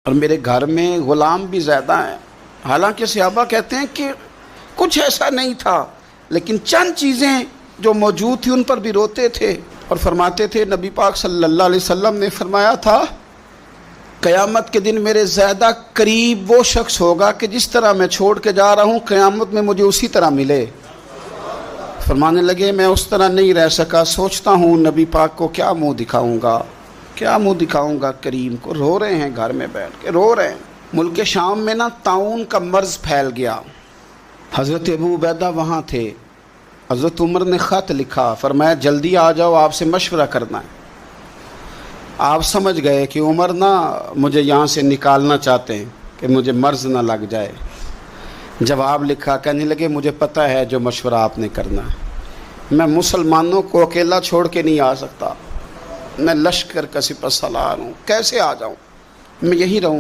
اور میرے گھر میں غلام بھی زیادہ ہیں۔ حالانکہ صحابہ کہتے ہیں کہ کچھ ایسا نہیں تھا، لیکن چند چیزیں جو موجود تھی ان پر بھی روتے تھے اور فرماتے تھے، نبی پاک صلی اللہ علیہ وسلم نے فرمایا تھا قیامت کے دن میرے زیادہ قریب وہ شخص ہوگا کہ جس طرح میں چھوڑ کے جا رہا ہوں قیامت میں مجھے اسی طرح ملے۔ فرمانے لگے میں اس طرح نہیں رہ سکا، سوچتا ہوں نبی پاک کو کیا منہ دکھاؤں گا، کیا منہ دکھاؤں گا کریم کو۔ رو رہے ہیں گھر میں بیٹھ کے، رو رہے ہیں۔ ملک شام میں نا طاعون کا مرض پھیل گیا، حضرت ابو عبیدہ وہاں تھے۔ حضرت عمر نے خط لکھا، فرمایا جلدی آ جاؤ، آپ سے مشورہ کرنا ہے۔ آپ سمجھ گئے کہ عمر نا مجھے یہاں سے نکالنا چاہتے ہیں کہ مجھے مرض نہ لگ جائے۔ جواب لکھا، کہنے لگے مجھے پتہ ہے جو مشورہ آپ نے کرنا ہے، میں مسلمانوں کو اکیلا چھوڑ کے نہیں آ سکتا، میں لشکر کا سپہ سالار ہوں، کیسے آ جاؤں، میں یہی رہوں